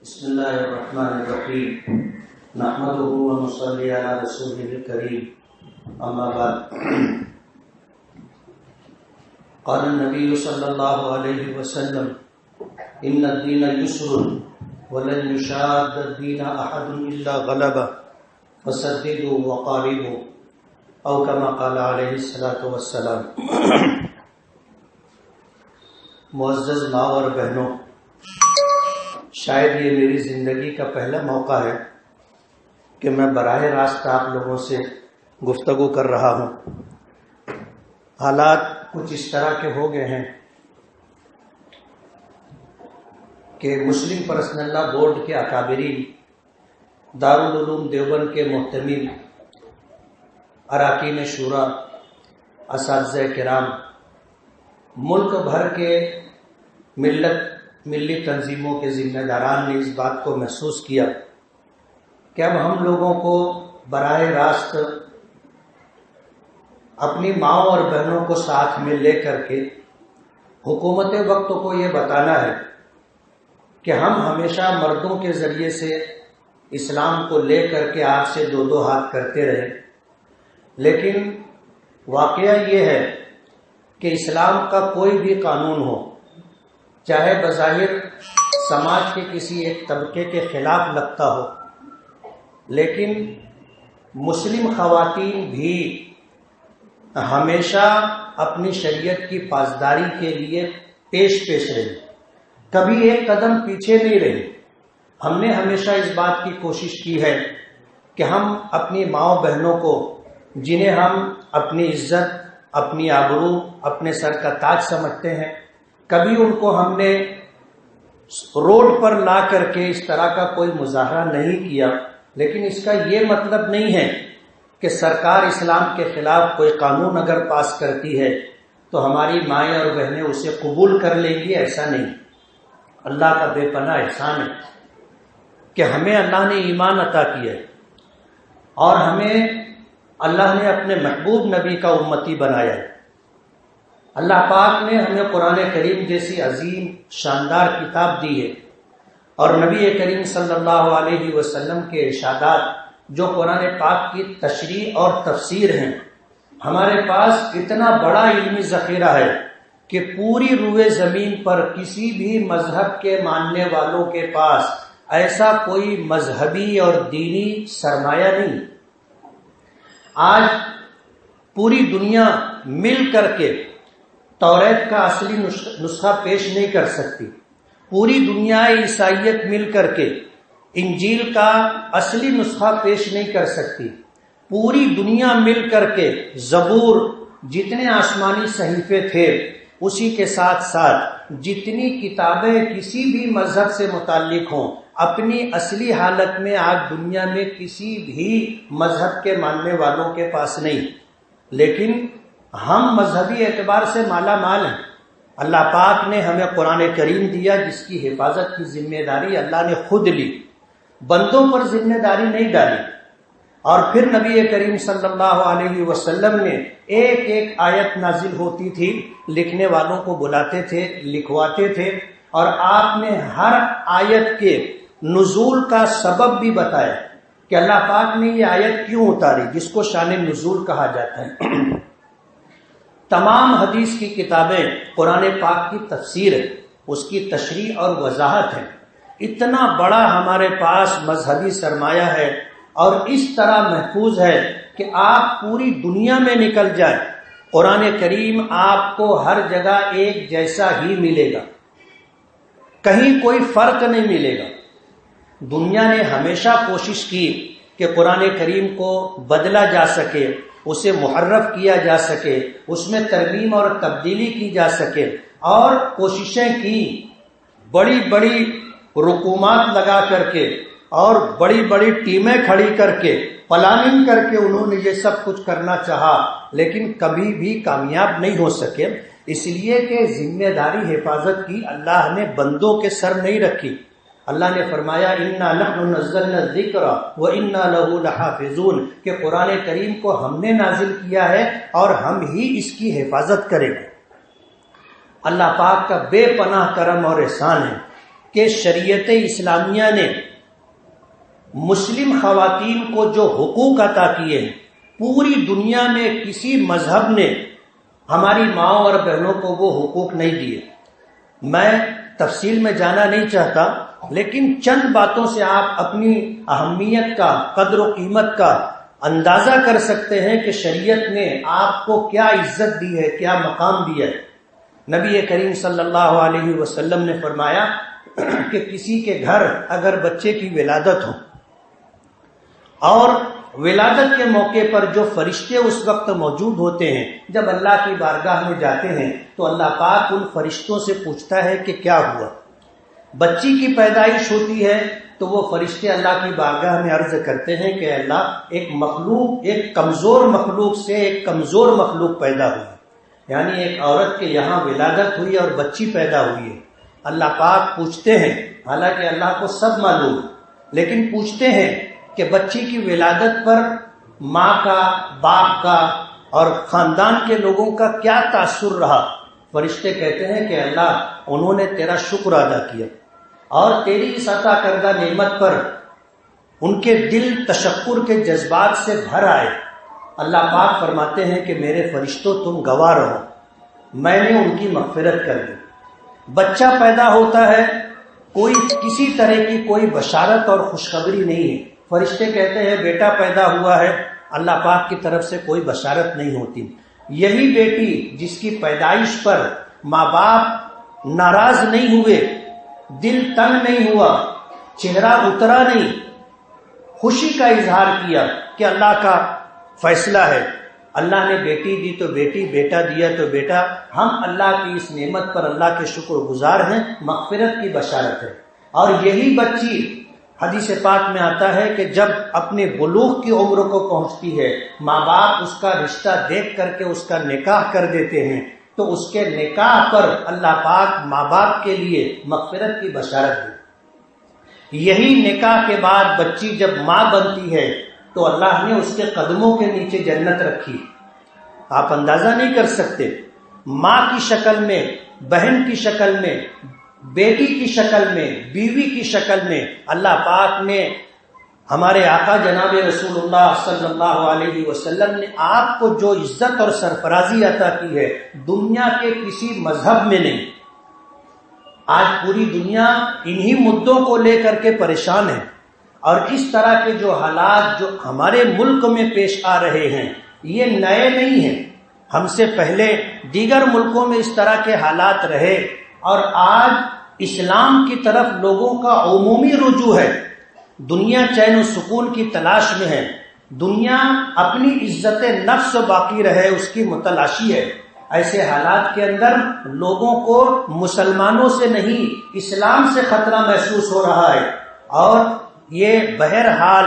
بسم اللہ الرحمن الرحیم نحمده ونصلی علی رسوله الکریم اما بعد قال النبی صلی اللہ علیہ وسلم ان الدین یسر ولن یشاد الدین احد الا غلبہ فسددوا وقاربوا او کما قال علیہ الصلاۃ والسلام۔ معزز ماں اور بہنوں، شاید یہ میری زندگی کا پہلا موقع ہے کہ میں براہ راست آپ لوگوں سے گفتگو کر رہا ہوں۔ حالات کچھ اس طرح کے ہو گئے ہیں کہ مسلم پرسنل لا بورڈ کے اکابرین، دارالعلوم دیوبند کے محتمین، اراکین شورا، اساتذہ کرام، ملک بھر کے ملی تنظیموں کے ذمہ داران نے اس بات کو محسوس کیا کہ اب ہم لوگوں کو براہ راست اپنی ماؤں اور بہنوں کو ساتھ میں لے کر کے حکومت وقت کو یہ بتانا ہے کہ ہم ہمیشہ مردوں کے ذریعے سے اسلام کو لے کر کے آپ سے دو ہاتھ کرتے رہے، لیکن واقعہ یہ ہے کہ اسلام کا کوئی بھی قانون ہو، چاہے بظاہر سماج کے کسی ایک طبقے کے خلاف لگتا ہو، لیکن مسلم خواتین بھی ہمیشہ اپنی شریعت کی پاسداری کے لیے پیش رہی، کبھی ایک قدم پیچھے نہیں رہی۔ ہم نے ہمیشہ اس بات کی کوشش کی ہے کہ ہم اپنی ماؤں بہنوں کو، جنہیں ہم اپنی عزت، اپنی آبرو، اپنے سر کا تاج سمجھتے ہیں، کبھی ان کو ہم نے روڈ پر لا کر کے اس طرح کا کوئی مظاہرہ نہیں کیا، لیکن اس کا یہ مطلب نہیں ہے کہ سرکار اسلام کے خلاف کوئی قانون اگر پاس کرتی ہے تو ہماری مائیں اور بہنیں اسے قبول کر لیں گی، ایسا نہیں۔ اللہ کا بے پناہ احسان ہے کہ ہمیں اللہ نے ایمان عطا کیا ہے اور ہمیں اللہ نے اپنے محبوب نبی کا امتی بنایا ہے۔ اللہ پاک نے ہمیں قرآن کریم جیسی عظیم شاندار کتاب دی ہے، اور نبی کریم صلی اللہ علیہ وسلم کے ارشادات جو قرآن پاک کی تشریح اور تفسیر ہیں۔ ہمارے پاس اتنا بڑا علمی ذخیرہ ہے کہ پوری روئے زمین پر کسی بھی مذہب کے ماننے والوں کے پاس ایسا کوئی مذہبی اور دینی سرمایہ نہیں۔ آج پوری دنیا مل کر کے توریت کا اصلی نسخہ پیش نہیں کر سکتی، پوری دنیا عیسائیت مل کر کے انجیل کا اصلی نسخہ پیش نہیں کر سکتی، پوری دنیا مل کر کے زبور، جتنے آسمانی صحیفے تھے، اسی کے ساتھ ساتھ جتنی کتابیں کسی بھی مذہب سے متعلق ہوں، اپنی اصلی حالت میں آج دنیا میں کسی بھی مذہب کے ماننے والوں کے پاس نہیں، لیکن ہم مذہبی اعتبار سے مالا مال ہیں۔ اللہ پاک نے ہمیں قرآن کریم دیا جس کی حفاظت کی ذمہ داری اللہ نے خود لی، بندوں پر ذمہ داری نہیں ڈالی۔ اور پھر نبی کریم صلی اللہ علیہ وسلم نے ایک آیت نازل ہوتی تھی، لکھنے والوں کو بلاتے تھے، لکھواتے تھے، اور آپ نے ہر آیت کے نزول کا سبب بھی بتایا کہ اللہ پاک نے یہ آیت کیوں اتاری، جس کو شان نزول کہا جاتا ہے۔ تمام حدیث کی کتابیں قرآن پاک کی تفسیر ہے، اس کی تشریح اور وضاحت ہے۔ اتنا بڑا ہمارے پاس مذہبی سرمایہ ہے اور اس طرح محفوظ ہے کہ آپ پوری دنیا میں نکل جائیں، قرآن کریم آپ کو ہر جگہ ایک جیسا ہی ملے گا، کہیں کوئی فرق نہیں ملے گا۔ دنیا نے ہمیشہ کوشش کی کہ قرآن کریم کو بدلا جا سکے، اسے محرف کیا جا سکے، اس میں ترمیم اور تبدیلی کی جا سکے، اور کوششیں کی، بڑی بڑی رقومات لگا کر کے اور بڑی بڑی ٹیمیں کھڑی کر کے، پلاننگ کر کے انہوں نے یہ سب کچھ کرنا چاہا، لیکن کبھی بھی کامیاب نہیں ہو سکے، اس لیے کہ ذمہ داری حفاظت کی اللہ نے بندوں کے سر نہیں رکھی۔ اللہ نے فرمایا اِنَّا نَحْنُ نَزَّلْنَا الذِّكْرَ وَإِنَّا لَهُ لَحَافِظُونَ، کہ قرآن کریم کو ہم نے نازل کیا ہے اور ہم ہی اس کی حفاظت کریں گے۔ اللہ پاک کا بے پناہ کرم اور احسان ہے کہ شریعت اسلامیہ نے مسلم خواتین کو جو حقوق عطا کیے ہیں پوری دنیا میں کسی مذہب نے ہماری ماؤں اور بہنوں کو وہ حقوق نہیں دیے۔ میں تفصیل میں جانا نہیں چاہتا، لیکن چند باتوں سے آپ اپنی اہمیت کا، قدر و قیمت کا اندازہ کر سکتے ہیں کہ شریعت نے آپ کو کیا عزت دی ہے، کیا مقام دیا ہے۔ نبی کریم صلی اللہ علیہ وسلم نے فرمایا کہ کسی کے گھر اگر بچے کی ولادت ہو اور ولادت کے موقع پر جو فرشتے اس وقت موجود ہوتے ہیں، جب اللہ کی بارگاہ میں جاتے ہیں تو اللہ پاک ان فرشتوں سے پوچھتا ہے کہ کیا ہوا۔ بچی کی پیدائش ہوتی ہے تو وہ فرشتے اللہ کی بارگاہ میں عرض کرتے ہیں کہ اللہ، ایک کمزور مخلوق سے ایک کمزور مخلوق پیدا ہوئی، یعنی ایک عورت کے یہاں ولادت ہوئی اور بچی پیدا ہوئی ہے۔ اللہ پاک پوچھتے ہیں، حالانکہ اللہ کو سب معلوم ہے، لیکن پوچھتے ہیں کہ بچی کی ولادت پر ماں کا، باپ کا اور خاندان کے لوگوں کا کیا تاثر رہا؟ فرشتے کہتے ہیں کہ اللہ، انہوں نے تیرا شکر ادا کیا اور تیری اس عطا کردہ نعمت پر ان کے دل تشکر کے جذبات سے بھر آئے۔ اللہ پاک فرماتے ہیں کہ میرے فرشتوں تم گواہ رہو، میں نے ان کی مغفرت کر دی۔ بچہ پیدا ہوتا ہے، کوئی کسی طرح کی کوئی بشارت اور خوشخبری نہیں ہے۔ فرشتے کہتے ہیں بیٹا پیدا ہوا ہے، اللہ پاک کی طرف سے کوئی بشارت نہیں ہوتی۔ یہی بیٹی جس کی پیدائش پر ماں باپ ناراض نہیں ہوئے، دل تنگ نہیں ہوا، چہرہ اترا نہیں، خوشی کا اظہار کیا کہ اللہ کا فیصلہ ہے، اللہ نے بیٹی دی تو بیٹی، بیٹا دیا تو بیٹا، ہم اللہ کی اس نعمت پر اللہ کے شکر گزار ہیں، مغفرت کی بشارت ہے۔ اور یہی بچی، حدیث پاک میں آتا ہے کہ جب اپنے بلوغ کی عمر کو پہنچتی ہے، ماں باپ اس کا رشتہ دیکھ کر کے اس کا نکاح کر دیتے ہیں، تو اس کے نکاح پر اللہ پاک ماں باپ کے لیے مغفرت کی بشارت دی۔ یہی نکاح کے بعد بچی جب ماں بنتی ہے تو اللہ نے اس کے قدموں کے نیچے جنت رکھی۔ آپ اندازہ نہیں کر سکتے، ماں کی شکل میں، بہن کی شکل میں، بیٹی کی شکل میں، بیوی کی شکل میں اللہ پاک نے، ہمارے آقا جناب رسول اللہ صلی اللہ علیہ وسلم نے آپ کو جو عزت اور سرفرازی عطا کی ہے، دنیا کے کسی مذہب میں نہیں۔ آج پوری دنیا انہی مدوں کو لے کر کے پریشان ہے، اور اس طرح کے جو حالات جو ہمارے ملک میں پیش آ رہے ہیں یہ نئے نہیں ہیں، ہم سے پہلے دیگر ملکوں میں اس طرح کے حالات رہے، اور آج اسلام کی طرف لوگوں کا عمومی رجوع ہے۔ دنیا چین و سکون کی تلاش میں ہے، دنیا اپنی عزت نفس باقی رہے اس کی متلاشی ہے۔ ایسے حالات کے اندر لوگوں کو مسلمانوں سے نہیں، اسلام سے خطرہ محسوس ہو رہا ہے، اور یہ بہرحال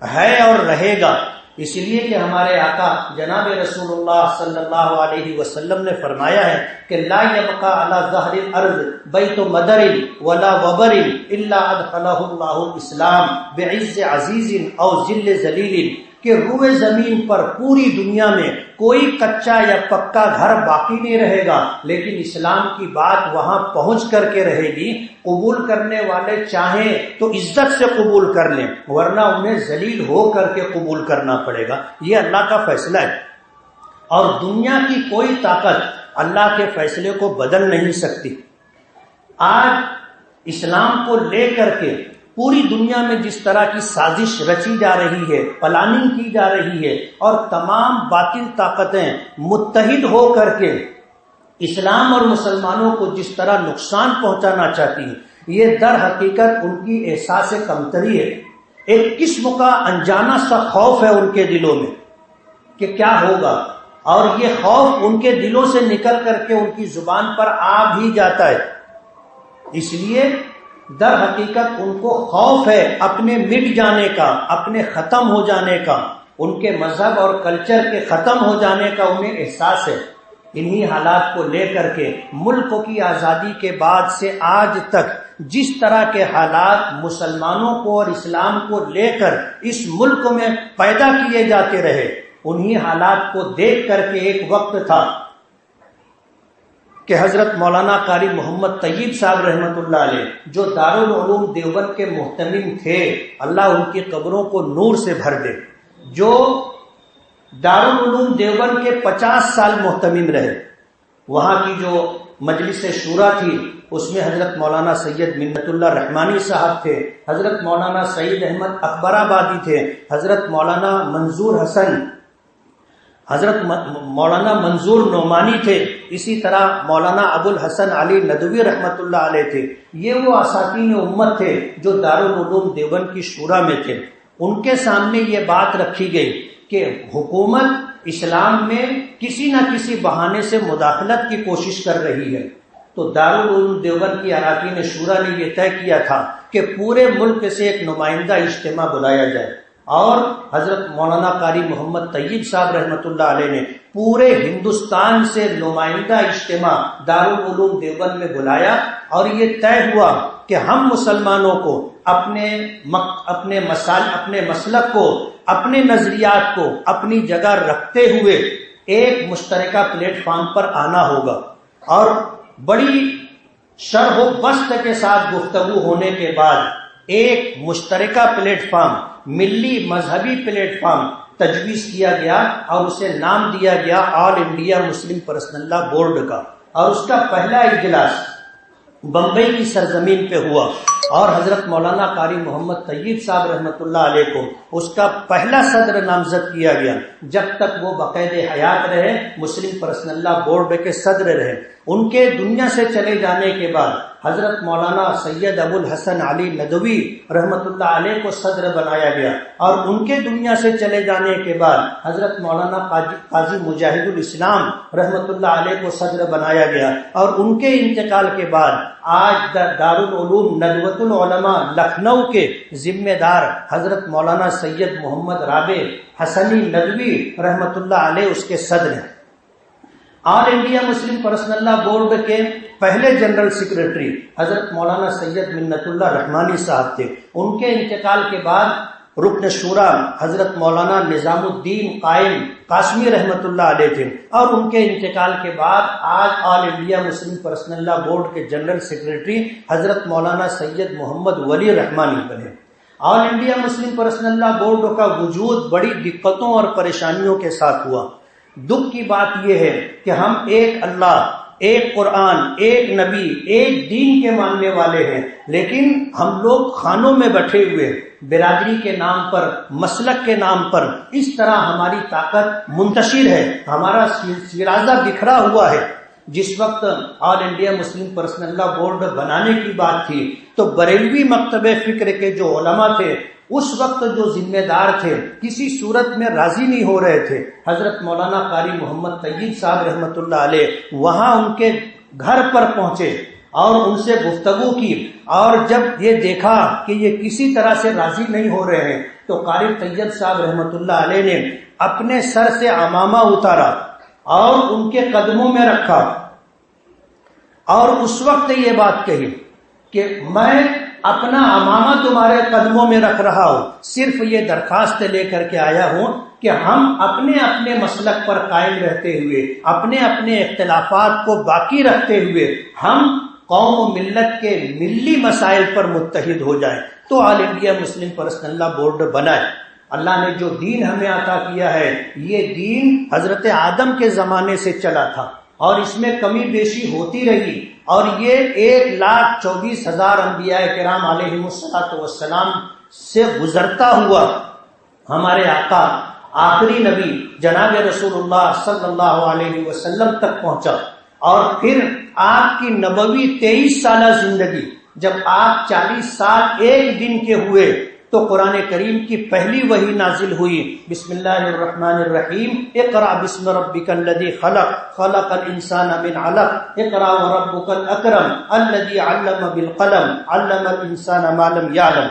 ہے اور رہے گا، اس لیے کہ ہمارے آقا جناب رسول اللہ صلی اللہ علیہ وسلم نے فرمایا ہے کہ لا یبقى علی ظہر الارض بیت مدر ولا وبر الا ادخلہ اللہ الاسلام بعز عزیز او ذل ذلیل، کہ روئے زمین پر پوری دنیا میں کوئی کچا یا پکا گھر باقی نہیں رہے گا، لیکن اسلام کی بات وہاں پہنچ کر کے رہے گی۔ قبول کرنے والے چاہیں تو عزت سے قبول کر لیں، ورنہ انہیں ذلیل ہو کر کے قبول کرنا پڑے گا، یہ اللہ کا فیصلہ ہے، اور دنیا کی کوئی طاقت اللہ کے فیصلے کو بدل نہیں سکتی۔ آج اسلام کو لے کر کے پوری دنیا میں جس طرح کی سازش رچی جا رہی ہے، پلاننگ کی جا رہی ہے، اور تمام باطل طاقتیں متحد ہو کر کے اسلام اور مسلمانوں کو جس طرح نقصان پہنچانا چاہتی ہیں، یہ در حقیقت ان کی احساس کمتری ہے۔ ایک قسم کا انجانا سا خوف ہے ان کے دلوں میں کہ کیا ہوگا، اور یہ خوف ان کے دلوں سے نکل کر کے ان کی زبان پر آ بھی جاتا ہے۔ اس لیے در حقیقت ان کو خوف ہے اپنے مٹ جانے کا، اپنے ختم ہو جانے کا، ان کے مذہب اور کلچر کے ختم ہو جانے کا انہیں احساس ہے۔ انہی حالات کو لے کر کے ملک کی آزادی کے بعد سے آج تک جس طرح کے حالات مسلمانوں کو اور اسلام کو لے کر اس ملک میں پیدا کیے جاتے رہے، انہی حالات کو دیکھ کر کے ایک وقت تھا کہ حضرت مولانا قاری محمد طیب صاحب رحمۃ اللہ علیہ جو دارالعلوم دیوبند کے محتمم تھے، اللہ ان کی قبروں کو نور سے بھر دے، جو دارالعلوم دیوبند کے 50 سال محتمم رہے، وہاں کی جو مجلس شورا تھی اس میں حضرت مولانا سید منت اللہ رحمانی صاحب تھے، حضرت مولانا سعید احمد اکبر آبادی تھے، حضرت مولانا منظور حسن، حضرت مولانا منظور نعمانی تھے، اسی طرح مولانا ابو الحسن علی ندوی رحمت اللہ علیہ تھے۔ یہ وہ اساتین امت تھے جو دارالعلوم دیوبند کی شورا میں تھے۔ ان کے سامنے یہ بات رکھی گئی کہ حکومت اسلام میں کسی نہ کسی بہانے سے مداخلت کی کوشش کر رہی ہے، تو دارالعلوم دیوبند کی اراکین شورا نے یہ طے کیا تھا کہ پورے ملک سے ایک نمائندہ اجتماع بلایا جائے، اور حضرت مولانا قاری محمد طیب صاحب رحمۃ اللہ علیہ نے پورے ہندوستان سے نمائندہ اجتماع دارالعلوم دیوبند میں بلایا، اور یہ طے ہوا کہ ہم مسلمانوں کو اپنے مسلک کو، اپنے نظریات کو اپنی جگہ رکھتے ہوئے ایک مشترکہ پلیٹ فارم پر آنا ہوگا، اور بڑی شرح و بسط کے ساتھ گفتگو ہونے کے بعد ایک مشترکہ پلیٹ فارم، ملی مذہبی پلیٹ فارم تجویز کیا گیا، اور اسے نام دیا گیا آل انڈیا مسلم پرسنل لا بورڈ کا، اور اس کا پہلا اجلاس بمبئی کی سرزمین پہ ہوا، اور حضرت مولانا قاری محمد طیب صاحب رحمۃ اللہ علیہ کو اس کا پہلا صدر نامزد کیا گیا۔ جب تک وہ بقید حیات رہے مسلم پرسنل لا بورڈ کے صدر رہے۔ ان کے دنیا سے چلے جانے کے بعد حضرت مولانا سید ابو الحسن علی ندوی رحمت اللہ علیہ کو صدر بنایا گیا، اور ان کے دنیا سے چلے جانے کے بعد حضرت مولانا قاضی مجاہد الاسلام رحمت اللہ علیہ کو صدر بنایا گیا، اور ان کے انتقال کے بعد آج دارالعلوم ندوۃ العلماء لکھنؤ کے ذمہ دار حضرت مولانا سید محمد رابع حسنی ندوی رحمت اللہ علیہ اس کے صدر ہیں۔ آل انڈیا مسلم پرسنل لا بورڈ کے پہلے جنرل سیکرٹری حضرت مولانا سید منت اللہ رحمانی صاحب تھے۔ ان کے انتقال کے بعد رکن شورا حضرت مولانا نظام الدین قائم قاسمی رحمت اللہ علیہ تھے، اور ان کے انتقال کے بعد آج آل انڈیا مسلم پرسنل لا بورڈ کے جنرل سیکرٹری حضرت مولانا سید محمد ولی رحمانی بنے۔ آل انڈیا مسلم پرسنل لا بورڈ کا وجود بڑی دقتوں اور پریشانیوں کے ساتھ ہوا۔ دکھ کی بات یہ ہے کہ ہم ایک اللہ، ایک قرآن، ایک نبی، ایک دین کے ماننے والے ہیں، لیکن ہم لوگ خانوں میں بیٹھے ہوئے برادری کے نام پر، مسلک کے نام پر اس طرح ہماری طاقت منتشر ہے، ہمارا شیرازہ بکھرا ہوا ہے۔ جس وقت آل انڈیا مسلم پرسنل لا بورڈ بنانے کی بات تھی تو بریلوی مکتب فکر کے جو علماء تھے اس وقت جو ذمہ دار تھے کسی صورت میں راضی نہیں ہو رہے تھے۔ حضرت مولانا قاری محمد طیب صاحب رحمۃ اللہ علیہ وہاں ان کے گھر پر پہنچے اور ان سے گفتگو کی، اور جب یہ دیکھا کہ یہ کسی طرح سے راضی نہیں ہو رہے ہیں تو قاری طیب صاحب رحمۃ اللہ علیہ نے اپنے سر سے عمامہ اتارا اور ان کے قدموں میں رکھا، اور اس وقت یہ بات کہی کہ میں اپنا عمامہ تمہارے قدموں میں رکھ رہا ہوں، صرف یہ درخواست لے کر کے آیا ہوں کہ ہم اپنے اپنے مسلک پر قائم رہتے ہوئے، اپنے اپنے اختلافات کو باقی رکھتے ہوئے ہم قوم و ملت کے ملی مسائل پر متحد ہو جائیں، تو آل انڈیا مسلم پرسنل لا بورڈ بنائے۔ اللہ نے جو دین ہمیں عطا کیا ہے یہ دین حضرت آدم کے زمانے سے چلا تھا، اور اس میں کمی بیشی ہوتی رہی، اور یہ 1,24,000 انبیاء کرام علیہم السلام سے گزرتا ہوا ہمارے آقا آخری نبی جناب رسول اللہ صلی اللہ علیہ وسلم تک پہنچا، اور پھر آپ کی نبوی 23 سالہ زندگی جب آپ 40 سال 1 دن کے ہوئے تو قرآن کریم کی پہلی وحی نازل ہوئی، بسم اللہ الرحمن الرحیم، اقرأ بسم ربک الذی خلق، خلق الانسان من علق، اقرأ وربک الاکرم الذی علم بالقلم، علم الانسان ما لم یعلم۔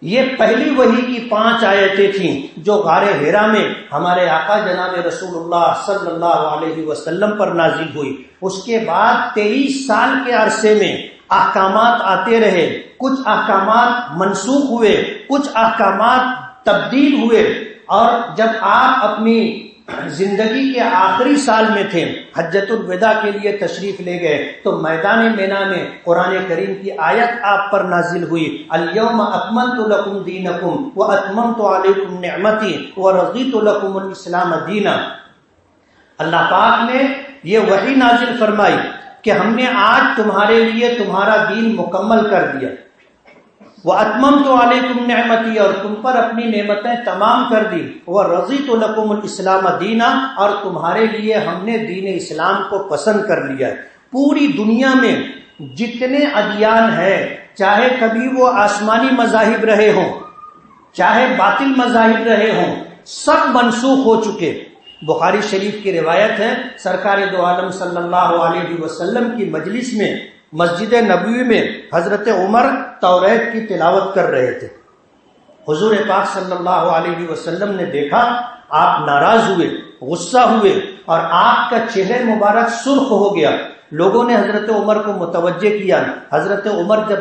یہ پہلی وحی کی 5 آیتیں تھیں جو غار حرا میں ہمارے آقا جناب رسول اللہ صلی اللہ علیہ وسلم پر نازل ہوئی۔ اس کے بعد 23 سال کے عرصے میں احکامات آتے رہے، کچھ احکامات منسوخ ہوئے، کچھ احکامات تبدیل ہوئے، اور جب آپ اپنی زندگی کے آخری سال میں تھے، حجۃ الوداع کے لیے تشریف لے گئے تو میدان مینا میں قرآن کریم کی آیت آپ پر نازل ہوئی، الیوم اکملت لکم دینکم واتممت علیکم نعمتی ورضیت لکم الاسلام دینا۔ اللہ پاک نے یہ وحی نازل فرمائی کہ ہم نے آج تمہارے لیے تمہارا دین مکمل کر دیا، وَأَتْمَمْتُ عَلَيْكُمْ نِعْمَتِي، اور تم پر اپنی نعمتیں تمام کر دی، وَرَضِيتُ لَكُمُ الْإِسْلَامَ دِينًا، اور تمہارے لیے ہم نے دین اسلام کو پسند کر لیا ہے۔ پوری دنیا میں جتنے ادیان ہیں، چاہے کبھی وہ آسمانی مذاہب رہے ہوں، چاہے باطل مذاہب رہے ہوں، سب منسوخ ہو چکے۔ بخاری شریف کی روایت ہے، سرکار دو عالم صلی اللہ علیہ وسلم کی مجلس میں مسجد نبوی میں حضرت عمر توریت کی تلاوت کر رہے تھے۔ حضور پاک صلی اللہ علیہ وسلم نے دیکھا، آپ ناراض ہوئے، غصہ ہوئے اور آپ کا چہرہ مبارک سرخ ہو گیا۔ لوگوں نے حضرت عمر کو متوجہ کیا۔ حضرت عمر جب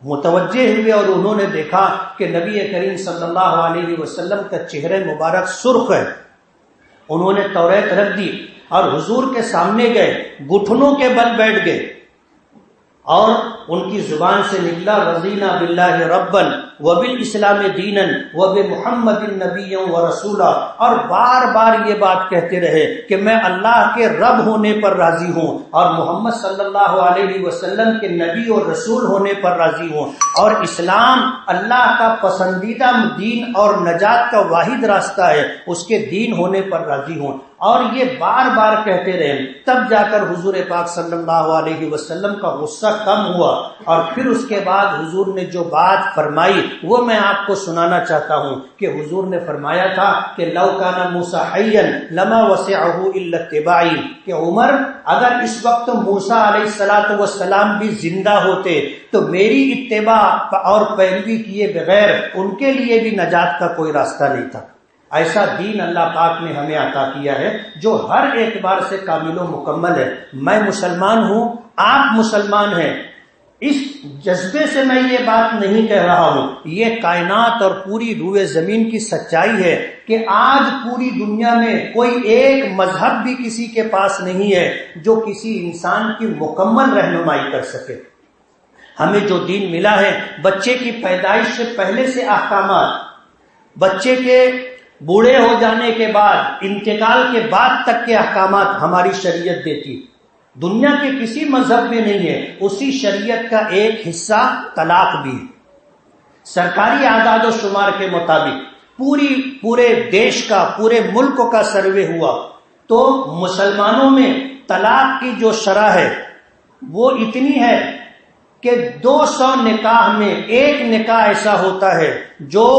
متوجہ ہوئے اور انہوں نے دیکھا کہ نبی کریم صلی اللہ علیہ وسلم کا چہرہ مبارک سرخ ہے، انہوں نے توریت رکھ دی اور حضور کے سامنے گئے، گھٹنوں کے بل بیٹھ گئے اور ان کی زبان سے نکلا، رضینا باللہ ربا وبالاسلام دینا وبمحمد نبی ورسولا، اور بار بار یہ بات کہتے رہے کہ میں اللہ کے رب ہونے پر راضی ہوں اور محمد صلی اللہ علیہ وسلم کے نبی اور رسول ہونے پر راضی ہوں، اور اسلام اللہ کا پسندیدہ دین اور نجات کا واحد راستہ ہے، اس کے دین ہونے پر راضی ہوں۔ اور یہ بار بار کہتے رہے، تب جا کر حضور پاک صلی اللہ علیہ وسلم کا غصہ کم ہوا، اور پھر اس کے بعد حضور نے جو بات فرمائی وہ میں آپ کو سنانا چاہتا ہوں کہ حضور نے فرمایا تھا کہ لو کان موسیٰ حیا لما وسعہ الا اتباعی، کہ عمر اگر اس وقت موسیٰ علیہ السلام بھی زندہ ہوتے تو میری اتباع اور پیروی کیے بغیر ان کے لیے بھی نجات کا کوئی راستہ نہیں تھا۔ ایسا دین اللہ پاک نے ہمیں عطا کیا ہے جو ہر اعتبار سے کامل و مکمل ہے۔ میں مسلمان ہوں، آپ مسلمان ہیں، اس جذبے سے میں یہ بات نہیں کہہ رہا ہوں، یہ کائنات اور پوری روئے زمین کی سچائی ہے کہ آج پوری دنیا میں کوئی ایک مذہب بھی کسی کے پاس نہیں ہے جو کسی انسان کی مکمل رہنمائی کر سکے۔ ہمیں جو دین ملا ہے، بچے کی پیدائش سے پہلے سے احکامات، بچے کے بوڑھے ہو جانے کے بعد، انتقال کے بعد تک کے احکامات ہماری شریعت دیتی، دنیا کے کسی مذہب میں نہیں ہے۔ اسی شریعت کا ایک حصہ طلاق بھی۔ سرکاری اعداد و شمار کے مطابق پورے دیش کا، پورے ملک کا سروے ہوا تو مسلمانوں میں طلاق کی جو شرح ہے وہ اتنی ہے کہ 200 نکاح میں ایک نکاح ایسا ہوتا ہے جو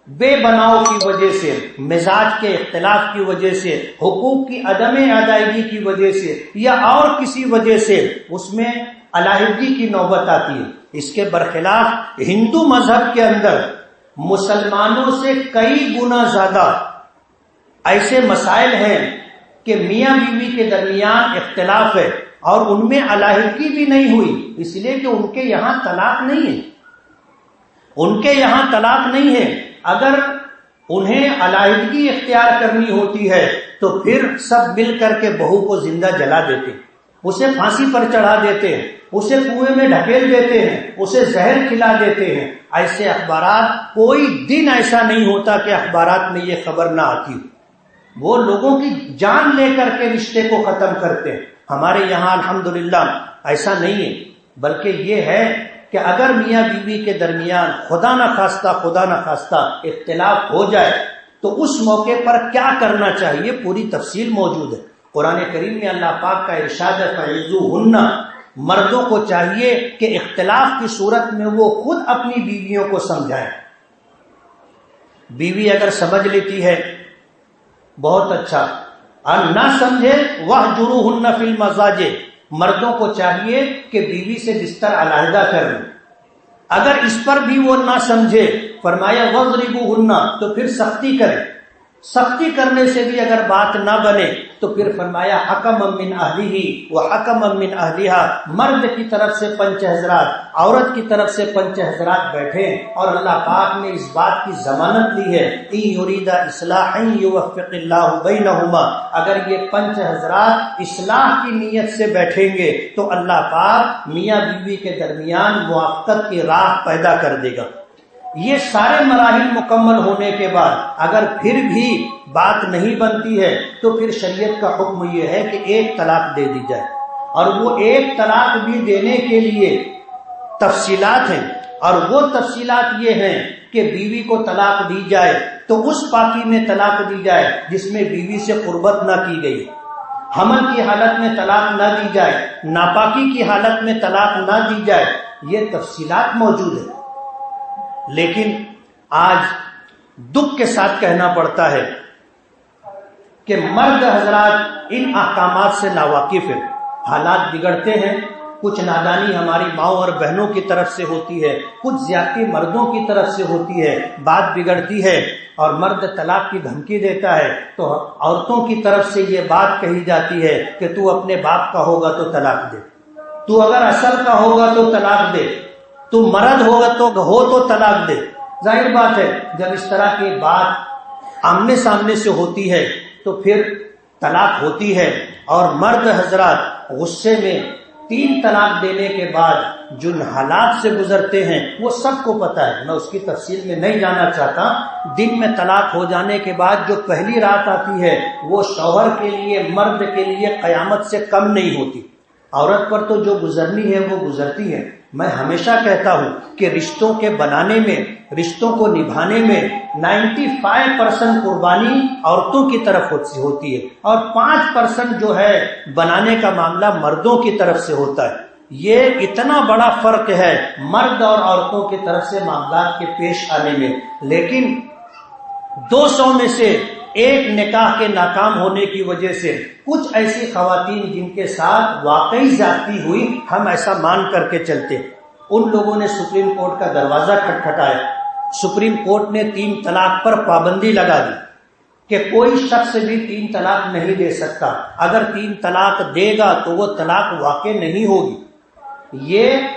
بے بناؤ کی وجہ سے، مزاج کے اختلاف کی وجہ سے، حقوق کی عدم ادائیگی کی وجہ سے یا اور کسی وجہ سے اس میں علیحدگی کی نوبت آتی ہے۔ اس کے برخلاف ہندو مذہب کے اندر مسلمانوں سے کئی گنا زیادہ ایسے مسائل ہیں کہ میاں بیوی کے درمیان اختلاف ہے اور ان میں علیحدگی بھی نہیں ہوئی، اس لیے کہ ان کے یہاں طلاق نہیں ہے، ان کے یہاں طلاق نہیں ہے۔ اگر انہیں علیحدگی اختیار کرنی ہوتی ہے تو پھر سب مل کر کے بہو کو زندہ جلا دیتے ہیں، اسے پھانسی پر چڑھا دیتے ہیں، اسے کنویں میں ڈھکیل دیتے ہیں، اسے زہر کھلا دیتے ہیں۔ ایسے اخبارات، کوئی دن ایسا نہیں ہوتا کہ اخبارات میں یہ خبر نہ آتی ہو۔ وہ لوگوں کی جان لے کر کے رشتے کو ختم کرتے ہیں۔ ہمارے یہاں الحمدللہ ایسا نہیں ہے، بلکہ یہ ہے کہ اگر میاں بیوی کے درمیان خدا نہ خواستہ اختلاف ہو جائے تو اس موقع پر کیا کرنا چاہیے، پوری تفصیل موجود ہے قرآن کریم میں۔ اللہ پاک کا ارشاد ہے فَعِظُوهُنَّ، مردوں کو چاہیے کہ اختلاف کی صورت میں وہ خود اپنی بیویوں کو سمجھائیں۔ بیوی اگر سمجھ لیتی ہے بہت اچھا، اور نہ سمجھے وَاهْجُرُوهُنَّ فِي الْمَضَاجِعِ، مردوں کو چاہیے کہ بیوی سے بستر علیحدہ کر لیں۔ اگر اس پر بھی وہ نہ سمجھے، فرمایا وَاضْرِبُوهُنَّ، تو پھر سختی کریں۔ سختی کرنے سے بھی اگر بات نہ بنے تو پھر فرمایا حکم من اہلہ و حکم من اہلہا، مرد کی طرف سے 5 حضرات، عورت کی طرف سے 5 حضرات بیٹھے، اور اللہ پاک نے اس بات کی ضمانت لی ہے ان یرید اصلاحا یوفق اللہ بینہما، اگر یہ 5 حضرات اصلاح کی نیت سے بیٹھیں گے تو اللہ پاک میاں بیوی کے درمیان موافقت کی راہ پیدا کر دے گا۔ یہ سارے مراحل مکمل ہونے کے بعد اگر پھر بھی بات نہیں بنتی ہے تو پھر شریعت کا حکم یہ ہے کہ 1 طلاق دے دی جائے، اور وہ 1 طلاق بھی دینے کے لیے تفصیلات ہیں، اور وہ تفصیلات یہ ہیں کہ بیوی کو طلاق دی جائے تو اس پاکی میں طلاق دی جائے جس میں بیوی سے قربت نہ کی گئی، حمل کی حالت میں طلاق نہ دی جائے، ناپاکی کی حالت میں طلاق نہ دی جائے، یہ تفصیلات موجود ہیں۔ لیکن آج دکھ کے ساتھ کہنا پڑتا ہے کہ مرد حضرات ان احکامات سے ناواقف ہیں، حالات بگڑتے ہیں، کچھ نادانی ہماری ماؤں اور بہنوں کی طرف سے ہوتی ہے، کچھ زیادتی مردوں کی طرف سے ہوتی ہے، بات بگڑتی ہے اور مرد طلاق کی دھمکی دیتا ہے تو عورتوں کی طرف سے یہ بات کہی جاتی ہے کہ تو اپنے باپ کا ہوگا تو طلاق دے، تو اگر اصل کا ہوگا تو طلاق دے، تو مرد ہوگا تو طلاق دے۔ ظاہر بات ہے جب اس طرح کی بات آمنے سامنے سے ہوتی ہے تو پھر طلاق ہوتی ہے، اور مرد حضرات غصے میں 3 طلاق دینے کے بعد جن حالات سے گزرتے ہیں وہ سب کو پتہ ہے، میں اس کی تفصیل میں نہیں جانا چاہتا۔ دن میں طلاق ہو جانے کے بعد جو پہلی رات آتی ہے وہ شوہر کے لیے، مرد کے لیے قیامت سے کم نہیں ہوتی، عورت پر تو جو گزرنی ہے وہ گزرتی ہے۔ میں ہمیشہ کہتا ہوں کہ رشتوں کے بنانے میں، رشتوں کو نبھانے میں 95% قربانی عورتوں کی طرف ہوتی ہے، اور 5% جو ہے بنانے کا معاملہ مردوں کی طرف سے ہوتا ہے۔ یہ اتنا بڑا فرق ہے مرد اور عورتوں کی طرف سے معاملات کے پیش آنے میں۔ لیکن 200 میں سے 1 نکاح کے ناکام ہونے کی وجہ سے کچھ ایسی خواتین جن کے ساتھ واقعی زیادتی ہوئی، ہم ایسا مان کر کے چلتے، ان لوگوں نے سپریم کورٹ کا دروازہ کھٹکھٹایا، سپریم کورٹ نے 3 طلاق پر پابندی لگا دی کہ کوئی شخص بھی 3 طلاق نہیں دے سکتا، اگر 3 طلاق دے گا تو وہ طلاق واقع نہیں ہوگی۔ یہ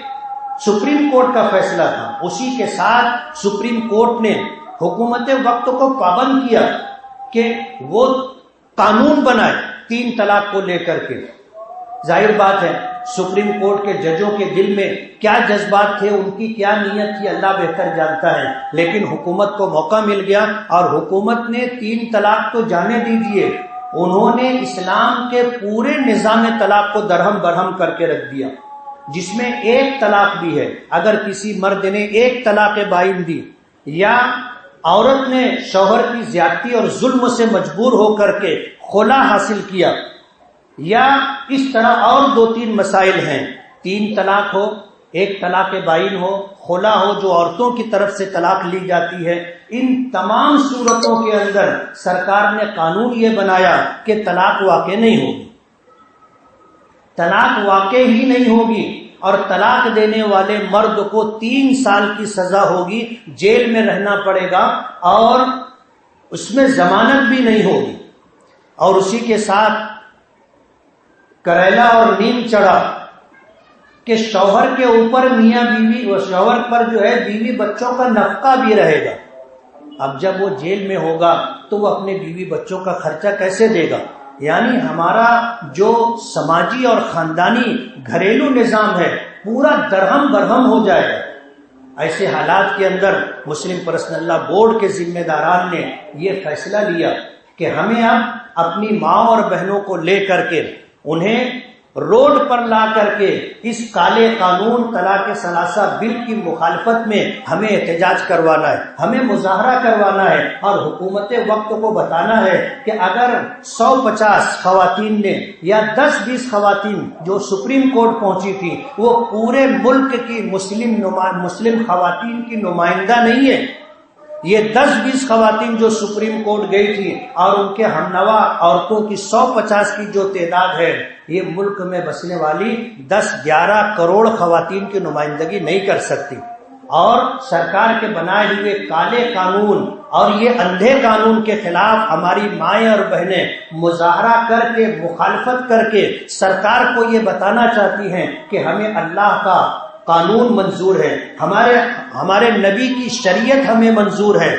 سپریم کورٹ کا فیصلہ تھا۔ اسی کے ساتھ سپریم کورٹ نے حکومت وقت کو پابند کیا کہ وہ قانون بنائے 3 طلاق کو لے کر کے۔ ظاہر بات ہے سپریم کورٹ کے ججوں کے دل میں کیا جذبات تھے، ان کی کیا نیت تھی، اللہ بہتر جانتا ہے، لیکن حکومت کو موقع مل گیا اور حکومت نے 3 طلاق تو جانے دیجیے، انہوں نے اسلام کے پورے نظام طلاق کو درہم برہم کر کے رکھ دیا، جس میں 1 طلاق بھی ہے۔ اگر کسی مرد نے 1 طلاق بائن دی، یا عورت نے شوہر کی زیادتی اور ظلم سے مجبور ہو کر کے خلا حاصل کیا، یا اس طرح اور 2-3 مسائل ہیں، 3 طلاق ہو، 1 طلاق بائن ہو، خلا ہو جو عورتوں کی طرف سے طلاق لی جاتی ہے، ان تمام صورتوں کے اندر سرکار نے قانون یہ بنایا کہ طلاق واقع نہیں ہوگی، طلاق واقع ہی نہیں ہوگی، اور طلاق دینے والے مرد کو 3 سال کی سزا ہوگی، جیل میں رہنا پڑے گا، اور اس میں ضمانت بھی نہیں ہوگی، اور اسی کے ساتھ کریلا اور نیم چڑھا کہ شوہر کے اوپر میاں بیوی، شوہر پر جو ہے بیوی بچوں کا نفقہ بھی رہے گا۔ اب جب وہ جیل میں ہوگا تو وہ اپنے بیوی بچوں کا خرچہ کیسے دے گا؟ یعنی ہمارا جو سماجی اور خاندانی گھریلو نظام ہے پورا درہم برہم ہو جائے گا۔ ایسے حالات کے اندر مسلم پرسنل لا بورڈ کے ذمہ داران نے یہ فیصلہ لیا کہ ہمیں اب اپنی ماں اور بہنوں کو لے کر کے انہیں روڈ پر لا کر کے اس کالے قانون طلاق ثلاثہ بل کی مخالفت میں ہمیں احتجاج کروانا ہے، ہمیں مظاہرہ کروانا ہے، اور حکومت وقت کو بتانا ہے کہ اگر 150 خواتین نے یا 10-20 خواتین جو سپریم کورٹ پہنچی تھی وہ پورے ملک کی مسلم خواتین کی نمائندہ نہیں ہے، یہ 10-20 خواتین جو سپریم کورٹ گئی تھی اور ان کے ہمنوا عورتوں کی 150 کی جو تعداد ہے، یہ ملک میں بسنے والی 10-11 کروڑ خواتین کی نمائندگی نہیں کر سکتی، اور سرکار کے بنائے ہوئے کالے قانون اور یہ اندھے قانون کے خلاف ہماری مائیں اور بہنیں مظاہرہ کر کے مخالفت کر کے سرکار کو یہ بتانا چاہتی ہیں کہ ہمیں اللہ کا قانون منظور ہے، ہمارے نبی کی شریعت ہمیں منظور ہے،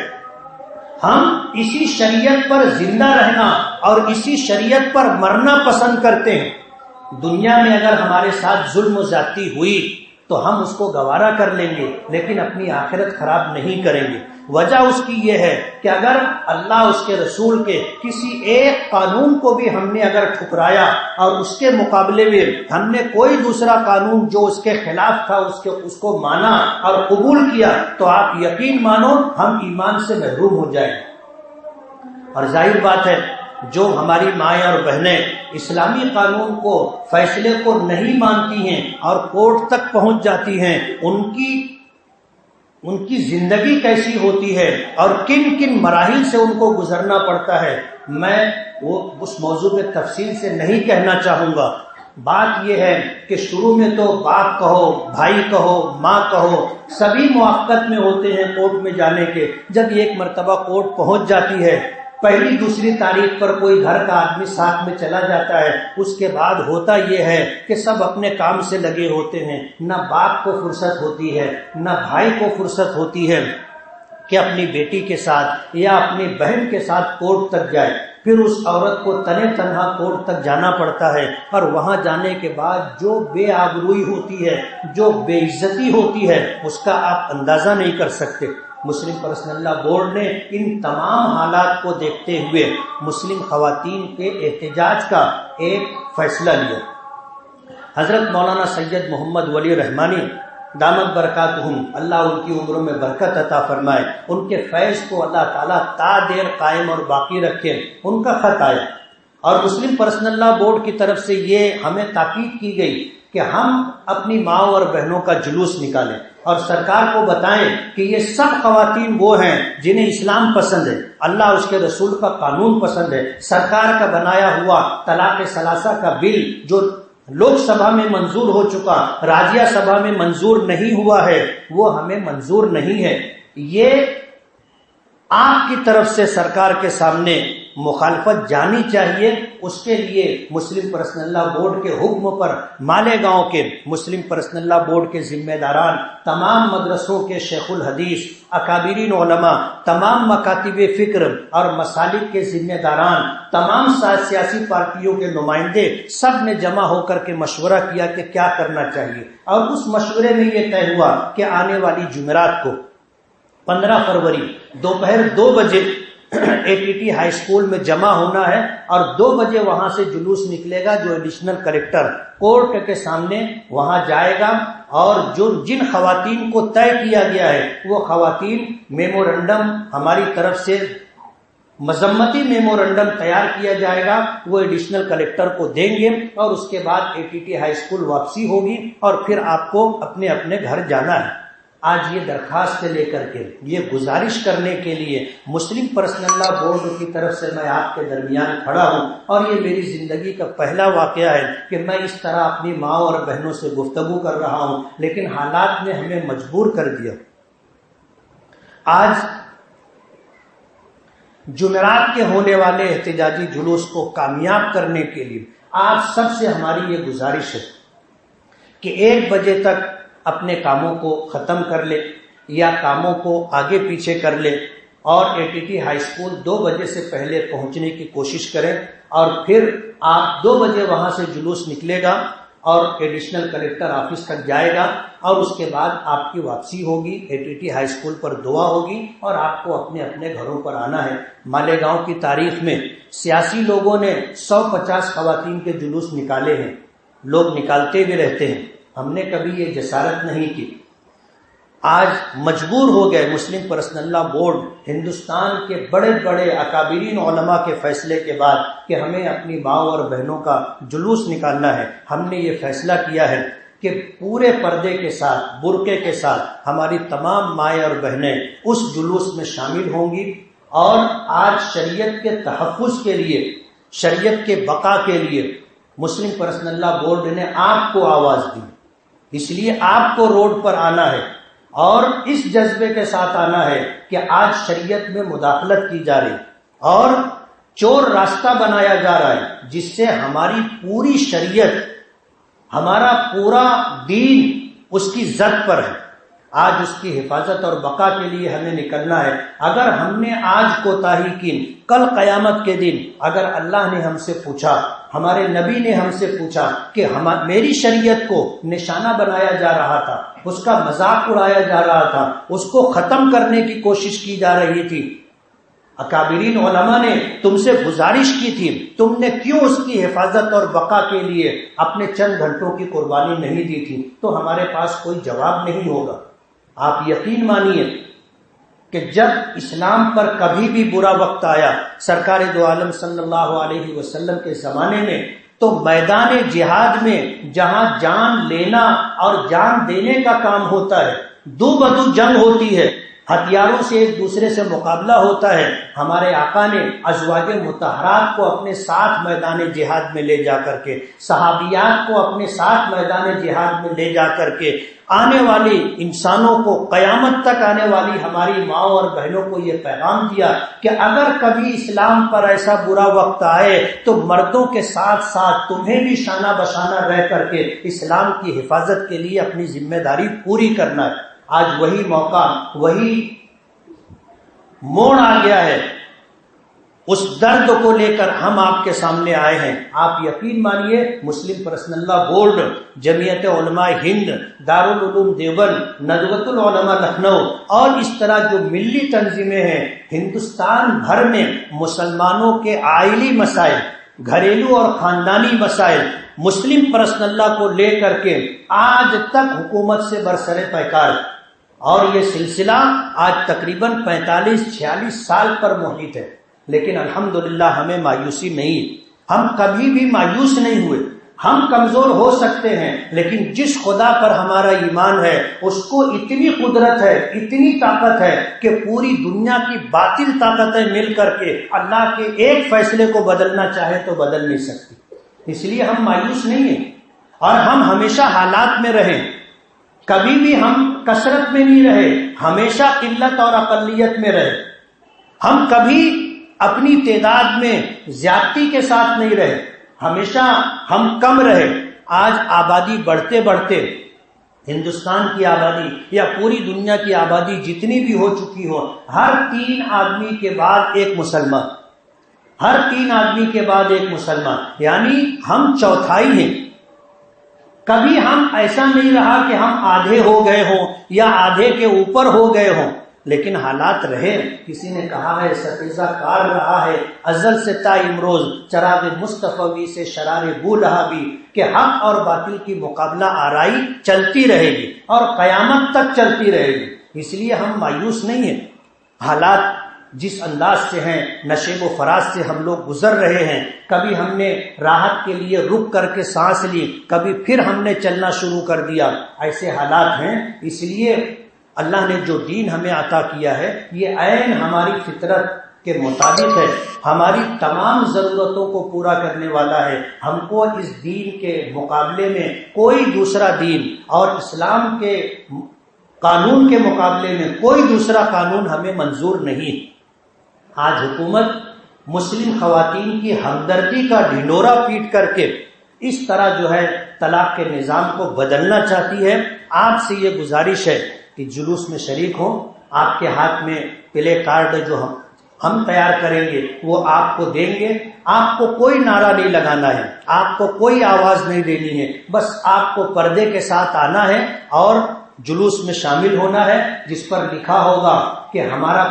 ہم اسی شریعت پر زندہ رہنا اور اسی شریعت پر مرنا پسند کرتے ہیں۔ دنیا میں اگر ہمارے ساتھ ظلم و زیادتی ہوئی تو ہم اس کو گوارا کر لیں گے، لیکن اپنی آخرت خراب نہیں کریں گے۔ وجہ اس کی یہ ہے کہ اگر اللہ اس کے رسول کے کسی ایک قانون کو بھی ہم نے اگر ٹھکرایا اور اس کے مقابلے میں ہم نے کوئی دوسرا قانون جو اس کے خلاف تھا اس کو مانا اور قبول کیا تو آپ یقین مانو ہم ایمان سے محروم ہو جائیں گے۔ اور ظاہر بات ہے جو ہماری مائیں اور بہنیں اسلامی قانون کو فیصلے کو نہیں مانتی ہیں اور کورٹ تک پہنچ جاتی ہیں، ان کی زندگی کیسی ہوتی ہے اور کن کن مراحل سے ان کو گزرنا پڑتا ہے، میں وہ اس موضوع پہ تفصیل سے نہیں کہنا چاہوں گا۔ بات یہ ہے کہ شروع میں تو باپ کہو، بھائی کہو، ماں کہو، سبھی موافقت میں ہوتے ہیں کورٹ میں جانے کے۔ جب ایک مرتبہ کورٹ پہنچ جاتی ہے، پہلی دوسری تاریخ پر کوئی گھر کا آدمی ساتھ میں چلا جاتا ہے، اس کے بعد ہوتا یہ ہے کہ سب اپنے کام سے لگے ہوتے ہیں، نہ باپ کو فرصت ہوتی ہے نہ بھائی کو فرصت ہوتی ہے کہ اپنی بیٹی کے ساتھ یا اپنی بہن کے ساتھ کورٹ تک جائے۔ پھر اس عورت کو تنے تنہا کورٹ تک جانا پڑتا ہے، اور وہاں جانے کے بعد جو بے آبروئی ہوتی ہے، جو بے عزتی ہوتی ہے، اس کا آپ اندازہ نہیں کر سکتے۔ مسلم پرسنل لا بورڈ نے ان تمام حالات کو دیکھتے ہوئے مسلم خواتین کے احتجاج کا ایک فیصلہ لیا۔ حضرت مولانا سید محمد ولی رحمانی دامت برکاتہم، اللہ ان کی عمروں میں برکت عطا فرمائے، ان کے فیض کو اللہ تعالیٰ تا دیر قائم اور باقی رکھے، ان کا خط آیا اور مسلم پرسنل لا بورڈ کی طرف سے یہ ہمیں تاکید کی گئی کہ ہم اپنی ماؤں اور بہنوں کا جلوس نکالیں اور سرکار کو بتائیں کہ یہ سب خواتین وہ ہیں جنہیں اسلام پسند ہے، اللہ اس کے رسول کا قانون پسند ہے، سرکار کا بنایا ہوا طلاق ثلاثہ کا بل جو لوک سبھا میں منظور ہو چکا، راجیہ سبھا میں منظور نہیں ہوا ہے، وہ ہمیں منظور نہیں ہے۔ یہ آپ کی طرف سے سرکار کے سامنے مخالفت جانی چاہیے۔ اس کے لیے مسلم پرسنل لا بورڈ کے حکم پر مالیگاؤں کے مسلم پرسنل لا بورڈ کے ذمہ داران، تمام مدرسوں کے شیخ الحدیث، اکابرین علماء، تمام مکاتب فکر اور مسالک کے ذمہ داران، تمام سیاسی پارٹیوں کے نمائندے، سب نے جمع ہو کر کے مشورہ کیا کہ کیا کرنا چاہیے، اور اس مشورے میں یہ طے ہوا کہ آنے والی جمعرات کو 15 فروری دوپہر 2 بجے اے ٹی ٹی ہائی اسکول میں جمع ہونا ہے، اور 2 بجے وہاں سے جلوس نکلے گا جو ایڈیشنل کلیکٹر کورٹ کے سامنے وہاں جائے گا، اور جن خواتین کو طے کیا گیا ہے وہ خواتین میمورنڈم ہماری طرف سے مذمتی میمورنڈم تیار کیا جائے گا، وہ ایڈیشنل کلیکٹر کو دیں گے، اور اس کے بعد اے ٹی ٹی ہائی اسکول واپسی ہوگی اور پھر آپ کو اپنے اپنے گھر جانا ہے۔ آج یہ درخواست لے کر کے یہ گزارش کرنے کے لیے مسلم پرسنل لا بورڈ کی طرف سے میں آپ کے درمیان کھڑا ہوں، اور یہ میری زندگی کا پہلا واقعہ ہے کہ میں اس طرح اپنی ماں اور بہنوں سے گفتگو کر رہا ہوں، لیکن حالات نے ہمیں مجبور کر دیا۔ آج جمعرات کے ہونے والے احتجاجی جلوس کو کامیاب کرنے کے لیے آپ سب سے ہماری یہ گزارش ہے کہ 1 بجے تک اپنے کاموں کو ختم کر لے یا کاموں کو آگے پیچھے کر لے، اور اے ٹی ٹی ہائی اسکول 2 بجے سے پہلے پہنچنے کی کوشش کریں، اور پھر آپ 2 بجے وہاں سے جلوس نکلے گا اور ایڈیشنل کلیکٹر آفس تک جائے گا، اور اس کے بعد آپ کی واپسی ہوگی، A T T high school پر دعا ہوگی، اور آپ کو اپنے اپنے گھروں پر آنا ہے۔ مالیگاؤں کی تاریخ میں سیاسی لوگوں نے 150 خواتین کے جلوس نکالے ہیں، لوگ نکالتے بھی رہتے ہیں، ہم نے کبھی یہ جسارت نہیں کی۔ آج مجبور ہو گئے مسلم پرسنل لا بورڈ ہندوستان کے بڑے بڑے اکابرین علماء کے فیصلے کے بعد کہ ہمیں اپنی ماؤں اور بہنوں کا جلوس نکالنا ہے، ہم نے یہ فیصلہ کیا ہے کہ پورے پردے کے ساتھ، برقعے کے ساتھ ہماری تمام مائیں اور بہنیں اس جلوس میں شامل ہوں گی، اور آج شریعت کے تحفظ کے لیے، شریعت کے بقا کے لیے مسلم پرسنل لا بورڈ نے آپ کو آواز دی، اس لیے آپ کو روڈ پر آنا ہے۔ اور اس جذبے کے ساتھ آنا ہے کہ آج شریعت میں مداخلت کی جا رہی اور چور راستہ بنایا جا رہا ہے، جس سے ہماری پوری شریعت، ہمارا پورا دین اس کی زد پر ہے۔ آج اس کی حفاظت اور بقا کے لیے ہمیں نکلنا ہے۔ اگر ہم نے آج کوتاہی کی، کل قیامت کے دن اگر اللہ نے ہم سے پوچھا، ہمارے نبی نے ہم سے پوچھا کہ میری شریعت کو نشانہ بنایا جا رہا تھا، اس کا مذاق اڑایا جا رہا تھا، اس کو ختم کرنے کی کوشش کی جا رہی تھی، اکابرین علماء نے تم سے گزارش کی تھی، تم نے کیوں اس کی حفاظت اور بقا کے لیے اپنے چند گھنٹوں کی قربانی نہیں دی تھی، تو ہمارے پاس کوئی جواب نہیں ہوگا۔ آپ یقین مانیے کہ جب اسلام پر کبھی بھی برا وقت آیا سرکار دو عالم صلی اللہ علیہ وسلم کے زمانے میں، تو میدان جہاد میں جہاں جان لینا اور جان دینے کا کام ہوتا ہے، دو بدو جنگ ہوتی ہے، ہتھیاروں سے ایک دوسرے سے مقابلہ ہوتا ہے، ہمارے آقا نے ازواج مطہرات کو اپنے ساتھ میدان جہاد میں لے جا کر کے، صحابیات کو اپنے ساتھ میدان جہاد میں لے جا کر کے، آنے والی انسانوں کو، قیامت تک آنے والی ہماری ماں اور بہنوں کو یہ پیغام دیا کہ اگر کبھی اسلام پر ایسا برا وقت آئے تو مردوں کے ساتھ ساتھ تمہیں بھی شانہ بشانہ رہ کر کے اسلام کی حفاظت کے لیے اپنی ذمہ داری پوری کرنا ہے۔ آج وہی موقع، وہی موڑ آ گیا ہے، اس درد کو لے کر ہم آپ کے سامنے آئے ہیں۔ آپ یقین مانیے مسلم پرسنل لا بورڈ، جمعیت علماء ہند، دارالعلوم دیوبند، ندوۃ العلماء لکھنؤ اور اس طرح جو ملی تنظیمیں ہیں، ہندوستان بھر میں مسلمانوں کے عائلی مسائل، گھریلو اور خاندانی مسائل، مسلم پرسنل لا کو لے کر کے آج تک حکومت سے برسر پیکار، اور یہ سلسلہ آج تقریباً 45-46 سال پر محیط ہے، لیکن الحمدللہ ہمیں مایوسی نہیں، ہم کبھی بھی مایوس نہیں ہوئے۔ ہم کمزور ہو سکتے ہیں، لیکن جس خدا پر ہمارا ایمان ہے اس کو اتنی قدرت ہے، اتنی طاقت ہے کہ پوری دنیا کی باطل طاقتیں مل کر کے اللہ کے ایک فیصلے کو بدلنا چاہے تو بدل نہیں سکتی۔ اس لیے ہم مایوس نہیں ہیں اور ہم ہمیشہ حالات میں رہیں، کبھی بھی ہم کثرت میں نہیں رہے، ہمیشہ قلت اور اقلیت میں رہے، ہم کبھی اپنی تعداد میں زیادتی کے ساتھ نہیں رہے، ہمیشہ ہم کم رہے۔ آج آبادی بڑھتے بڑھتے ہندوستان کی آبادی یا پوری دنیا کی آبادی جتنی بھی ہو چکی ہو، ہر 3 آدمی کے بعد ایک مسلمان، ہر 3 آدمی کے بعد ایک مسلمان، یعنی ہم چوتھائی ہیں۔ کبھی ہم ایسا نہیں رہا کہ ہم آدھے ہو گئے ہوں یا آدھے کے اوپر ہو گئے ہوں، لیکن حالات رہے۔ کسی نے کہا ہے ستیزہ کار رہا ہے ازل سے تا امروز، چراغ مصطفی سے شرار بو لہبی، کہ حق اور باطل کی مقابلہ آرائی چلتی رہے گی اور قیامت تک چلتی رہے گی۔ اس لیے ہم مایوس نہیں ہیں۔ حالات جس انداز سے ہیں، نشیب و فراز سے ہم لوگ گزر رہے ہیں، کبھی ہم نے راحت کے لیے رک کر کے سانس لی، کبھی پھر ہم نے چلنا شروع کر دیا، ایسے حالات ہیں۔ اس لیے اللہ نے جو دین ہمیں عطا کیا ہے یہ عین ہماری فطرت کے مطابق ہے، ہماری تمام ضرورتوں کو پورا کرنے والا ہے۔ ہم کو اس دین کے مقابلے میں کوئی دوسرا دین اور اسلام کے قانون کے مقابلے میں کوئی دوسرا قانون ہمیں منظور نہیں۔ آج حکومت مسلم خواتین کی ہمدردی کا ڈھنڈورا پیٹ کر کے اس طرح جو ہے طلاق کے نظام کو بدلنا چاہتی ہے۔ آپ سے یہ گزارش ہے کہ جلوس میں شریک ہوں، آپ کے ہاتھ میں پلے کارڈ جو ہم تیار کریں گے وہ آپ کو دیں گے، آپ کو کوئی نعرہ نہیں لگانا ہے، آپ کو کوئی آواز نہیں دینی ہے، بس آپ کو پردے کے ساتھ آنا ہے اور جلوس میں شامل ہونا ہے، جس پر لکھا ہوگا کہ ہمارا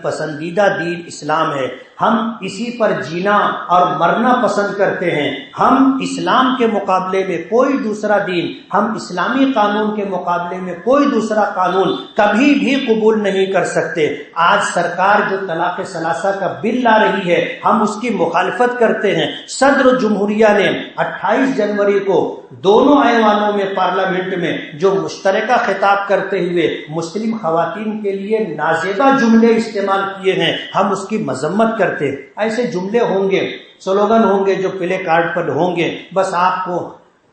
پسندیدہ دین اسلام ہے، ہم اسی پر جینا اور مرنا پسند کرتے ہیں، ہم اسلام کے مقابلے میں کوئی دوسرا دین، ہم اسلامی قانون کے مقابلے میں کوئی دوسرا قانون کبھی بھی قبول نہیں کر سکتے۔ آج سرکار جو طلاق ثلاثہ کا بل لا رہی ہے ہم اس کی مخالفت کرتے ہیں۔ صدر جمہوریہ نے 28 جنوری کو دونوں ایوانوں میں پارلیمنٹ میں جو مشترکہ خطاب کرتے ہوئے مسلم خواتین کے لیے نازیبہ جملے استعمال کیے ہیں، ہم اس کی مذمت کرتے ہیں۔ ایسے جملے ہوں گے، سلوگن ہوں گے جو پلے کارڈ پر ہوں گے، بس آپ کو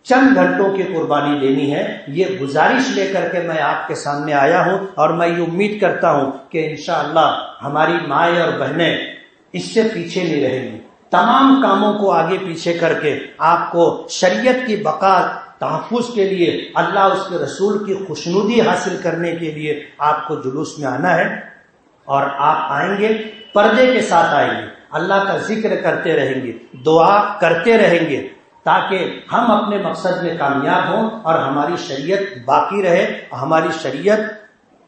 چند گھنٹوں کی قربانی دینی ہے. یہ گزارش لے کر کے میں آپ کے سامنے آیا ہوں، اور میں یہ امید کرتا ہوں کہ انشاءاللہ ہماری مائیں اور بہنیں اس سے پیچھے نہیں رہیں گی. تمام کاموں کو آگے پیچھے کر کے آپ کو شریعت کی بقا تحفظ کے لیے، اللہ اس کے رسول کی خوشنودی حاصل کرنے کے لیے آپ کو جلوس میں آنا ہے. اور آپ آئیں گے، پردے کے ساتھ آئیں گے، اللہ کا ذکر کرتے رہیں گے، دعا کرتے رہیں گے، تاکہ ہم اپنے مقصد میں کامیاب ہوں اور ہماری شریعت باقی رہے، ہماری شریعت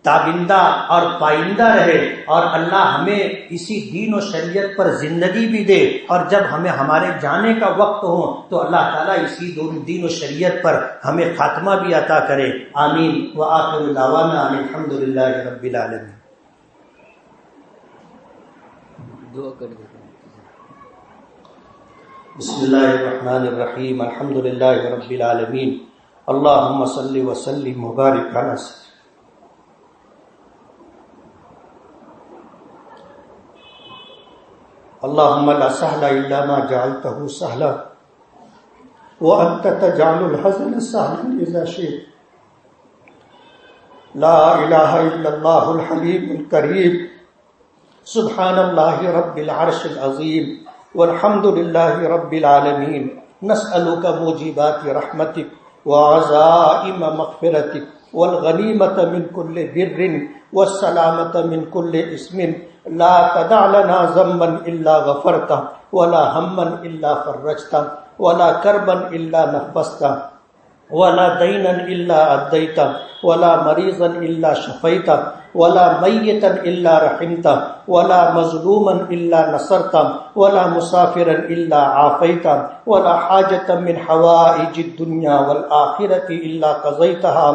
تابندہ اور پائندہ رہے، اور اللہ ہمیں اسی دین و شریعت پر زندگی بھی دے، اور جب ہمیں ہمارے جانے کا وقت ہو تو اللہ تعالیٰ اسی دین و شریعت پر ہمیں خاتمہ بھی عطا کرے. آمین. وآخر دعوانا ان الحمد للہ رب العالمین. دعا کر دیں. بسم اللہ الرحمن الرحیم. الحمد للہ رب العالمین. اللہم صلی وسلم مبارک علی سیدنا. اللہم لا سہل الا ما جعلته سہلا وانت تجعل الحزن سہلا اذا شئت. لا الہ الا اللہ الحلیم الکریم. سبحان اللہ رب العرش العظیم والحمد للہ رب العالمین. نسألک موجبات رحمتک وعزائم مغفرتک والغنیمت من کل بر والسلامت من کل اسم. لا تدع لنا ذنبا الا غفرته ولا ہما الا فرجته ولا کربا الا نفسته ولا دینا الا ادیته ولا مریضا الا شفیته ولا میتا الا رحمته ولا مظلوما الا نصرته ولا مسافرا الا عافیته ولا حاجة من حوائج الدنيا والآخرة الا قضیتها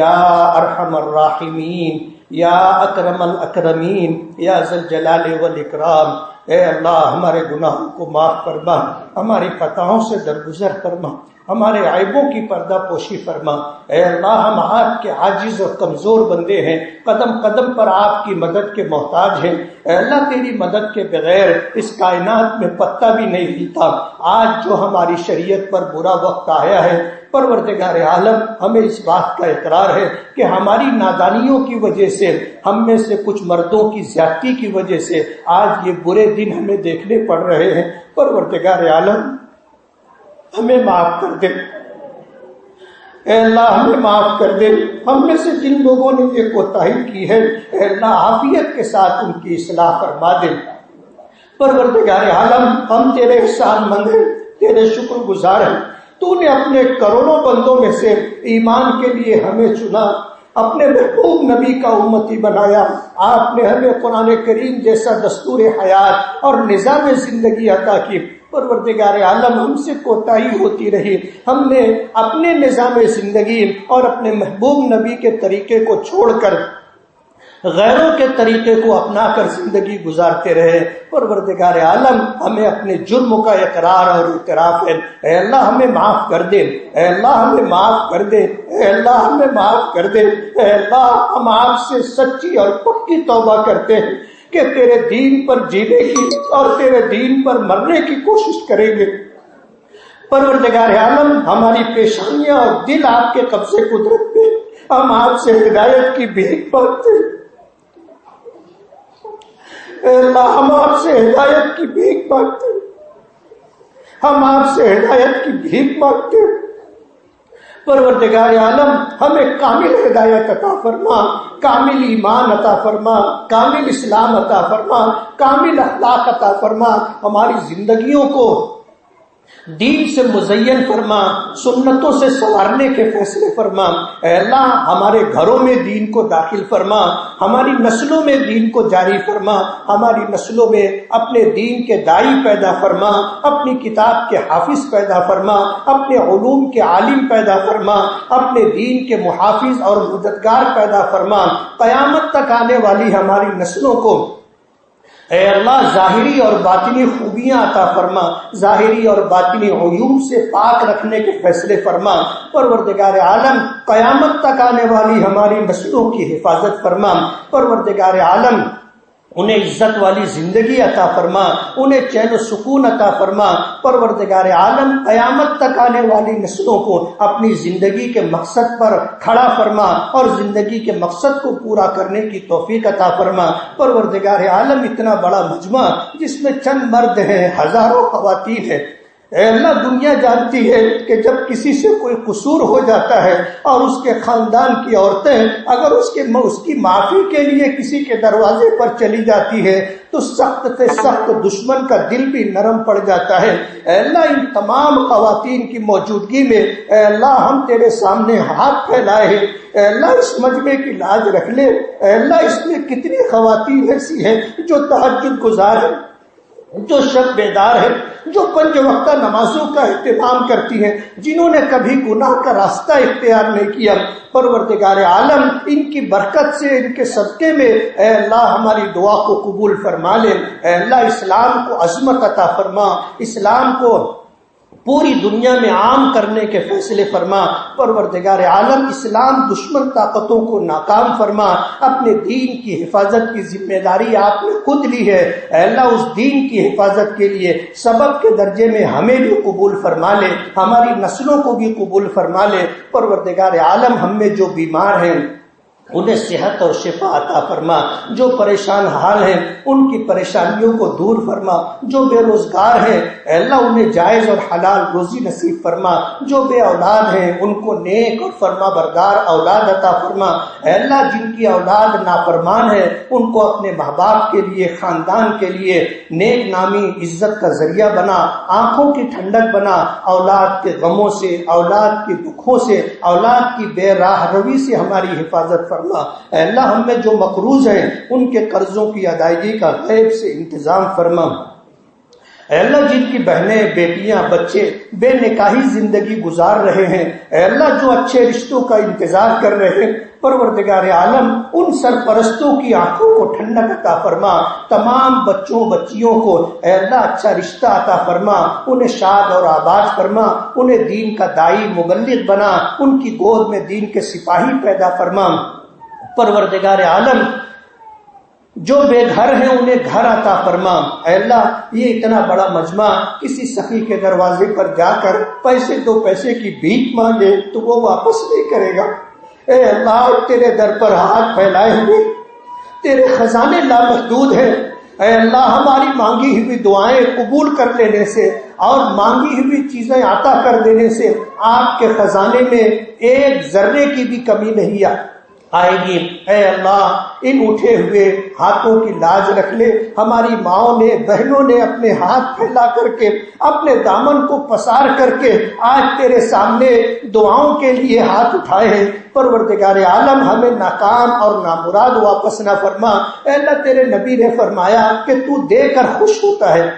یا ارحم الراحمین یا اکرم الاکرمین یا ذی الجلال والاکرام. اے اللہ ہمارے گناہوں کو معاف فرما، ہماری خطاؤں سے درگزر فرما، ہمارے عیبوں کی پردہ پوشی فرما. اے اللہ ہم آپ کے عاجز اور کمزور بندے ہیں، قدم قدم پر آپ کی مدد کے محتاج ہیں. اے اللہ تیری مدد کے بغیر اس کائنات میں پتہ بھی نہیں ہلتا. آج جو ہماری شریعت پر برا وقت آیا ہے، پروردگار عالم ہمیں اس بات کا اقرار ہے کہ ہماری نادانیوں کی وجہ سے، ہم میں سے کچھ مردوں کی زیادتی کی وجہ سے آج یہ برے دن ہمیں دیکھنے پڑ رہے ہیں. پروردگار عالم ہمیں معاف کر دے. اے اللہ ہمیں معاف کر دے. ہم میں سے جن لوگوں نے یہ کوتاہی کی ہے، اے اللہ عافیت کے ساتھ ان کی اصلاح فرما دے. پروردگار عالم ہم تیرے احسان مند ہیں، تیرے شکر گزار ہیں. تو نے اپنے کروڑوں بندوں میں سے ایمان کے لیے ہمیں چنا، اپنے محبوب نبی کا امتی بنایا. آپ نے ہمیں قرآن کریم جیسا دستور حیات اور نظام زندگی عطا کی. پروردگار عالم ہم سے کوتاہی ہوتی رہی، ہم نے اپنے نظام زندگی اور اپنے محبوب نبی کے طریقے کو چھوڑ کر غیروں کے طریقے کو اپنا کر زندگی گزارتے رہے. پروردگار عالم ہمیں اپنے جرم کا اقرار اور اعتراف ہے. اے اللہ ہمیں معاف کر دے. اے اللہ ہمیں معاف کر دے. اے اللہ ہمیں معاف کر دے. اے اللہ ہم آپ سے سچی اور پکی توبہ کرتے ہیں کہ تیرے دین پر جینے کی اور تیرے دین پر مرنے کی کوشش کریں گے. پروردگار عالم ہماری پیشانیاں اور دل آپ کے قبضے قدرت میں، ہم آپ سے ہدایت کی بھیک مانگتے ہیں. اے اللہ ہم آپ سے ہدایت کی بھیک مانگتے ہیں، ہم آپ سے ہدایت کی بھیک مانگتے ہیں. پروردگار عالم ہمیں کامل ہدایت عطا فرما، کامل ایمان عطا فرما، کامل اسلام عطا فرما، کامل اخلاق عطا فرما. ہماری زندگیوں کو دین سے مزین فرما، سنتوں سے سنوارنے کے فیصلے فرما. اے اللہ ہمارے گھروں میں دین کو داخل فرما، ہماری نسلوں میں دین کو جاری فرما، ہماری نسلوں میں اپنے دین کے داعی پیدا فرما، اپنی کتاب کے حافظ پیدا فرما، اپنے علوم کے عالم پیدا فرما، اپنے دین کے محافظ اور مددگار پیدا فرما. قیامت تک آنے والی ہماری نسلوں کو اے اللہ ظاہری اور باطنی خوبیاں عطا فرما، ظاہری اور باطنی عیوب سے پاک رکھنے کے فیصلے فرما. پروردگار عالم قیامت تک آنے والی ہماری نسلوں کی حفاظت فرما. پروردگار عالم انہیں عزت والی زندگی عطا فرما، انہیں چین و سکون عطا فرما۔ پروردگار عالم قیامت تک آنے والی نسلوں کو اپنی زندگی کے مقصد پر کھڑا فرما اور زندگی کے مقصد کو پورا کرنے کی توفیق عطا فرما۔ پروردگار عالم اتنا بڑا مجمع جس میں چند مرد ہیں، ہزاروں خواتین ہیں، اے اللہ دنیا جانتی ہے کہ جب کسی سے کوئی قصور ہو جاتا ہے اور اس کے خاندان کی عورتیں اگر اس کی معافی کے لیے کسی کے دروازے پر چلی جاتی ہے تو سخت سے سخت دشمن کا دل بھی نرم پڑ جاتا ہے۔ اے اللہ ان تمام خواتین کی موجودگی میں اے اللہ ہم تیرے سامنے ہاتھ پھیلائے ہیں، اے اللہ اس مجمع کی لاج رکھ لے۔ اے اللہ اس میں کتنی خواتین ایسی ہیں جو تہجد گزار ہیں، جو شب بیدار ہے، جو 5 وقتہ نمازوں کا اہتمام کرتی ہیں، جنہوں نے کبھی گناہ کا راستہ اختیار نہیں کیا۔ پروردگار عالم ان کی برکت سے، ان کے صدقے میں اے اللہ ہماری دعا کو قبول فرما لے۔ اے اللہ اسلام کو عظمت عطا فرما، اسلام کو پوری دنیا میں عام کرنے کے فیصلے فرما۔ پروردگار عالم اسلام دشمن طاقتوں کو ناکام فرما۔ اپنے دین کی حفاظت کی ذمہ داری آپ نے خود لی ہے، اے اللہ اس دین کی حفاظت کے لیے سبب کے درجے میں ہمیں بھی قبول فرما لے، ہماری نسلوں کو بھی قبول فرما لے۔ پروردگار عالم ہم میں جو بیمار ہیں انہیں صحت اور شفا عطا فرما، جو پریشان حال ہیں ان کی پریشانیوں کو دور فرما، جو بے روزگار ہیں اے اللہ انہیں جائز اور حلال روزی نصیب فرما، جو بے اولاد ہیں ان کو نیک اور فرما بردار اولاد عطا فرما۔ اے اللہ جن کی اولاد نافرمان ہے ان کو اپنے ماں باپ کے لیے، خاندان کے لیے نیک نامی عزت کا ذریعہ بنا، آنکھوں کی ٹھنڈک بنا، اولاد کے غموں سے، اولاد کے دکھوں سے، اولاد کی بے راہ روی سے ہماری حفاظت فرما۔ اے اللہ ہم میں جو مقروض ہیں ان کے قرضوں کی ادائیگی کا غیب سے انتظام فرما۔ اے اللہ جن کی بہنیں، بیٹیاں، بچے بے نکاحی زندگی گزار رہے ہیں، اے اللہ جو اچھے رشتوں کا انتظار کر رہے ہیں، پروردگار عالم ان سرپرستوں کی آنکھوں کو ٹھنڈک عطا فرما، تمام بچوں بچیوں کو اے اللہ اچھا رشتہ عطا فرما، انہیں شاد اور آباد فرما، انہیں دین کا داعی مبلغ بنا، ان کی گود میں دین کے سپاہی پیدا فرما۔ پروردگار عالم جو بے گھر ہیں انہیں گھر عطا فرما۔ اے اللہ یہ اتنا بڑا مجمع کسی سخی کے دروازے پر جا کر دو پیسے کی بھیک مانگے تو وہ واپس نہیں کرے گا۔ اے اللہ تیرے در پر ہاتھ پھیلائے ہوئے، تیرے خزانے لامحدود ہیں، اے اللہ ہماری مانگی ہوئی دعائیں قبول کر لینے سے اور مانگی ہوئی چیزیں عطا کر دینے سے آپ کے خزانے میں ایک ذرے کی بھی کمی نہیں آئے گی۔ اے اللہ ان اٹھے ہوئے ہاتھوں کی لاج رکھ لے۔ ہماری ماؤں نے، بہنوں نے اپنے ہاتھ پھیلا کر کے، اپنے دامن کو پسار کر کے آج تیرے سامنے دعاؤں کے لیے ہاتھ اٹھائے ہیں۔ پروردگار عالم ہمیں ناکام اور نامراد واپس نہ فرما۔ اے اللہ تیرے نبی نے فرمایا کہ تو دے کر خوش ہوتا ہے،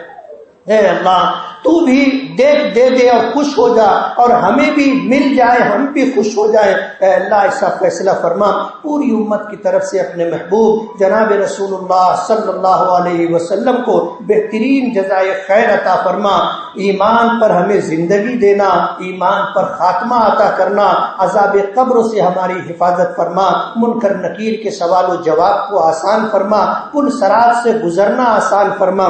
اے اللہ تو بھی دیکھ دے دے اور خوش ہو جا، اور ہمیں بھی مل جائے ہم بھی خوش ہو جائے۔ اے اللہ ایسا فیصلہ فرما۔ پوری امت کی طرف سے اپنے محبوب جناب رسول اللہ صلی اللہ علیہ وسلم کو بہترین جزائے خیر عطا فرما۔ ایمان پر ہمیں زندگی دینا، ایمان پر خاتمہ عطا کرنا، عذاب قبر سے ہماری حفاظت فرما، منکر نکیر کے سوال و جواب کو آسان فرما، پل صراط سے گزرنا آسان فرما،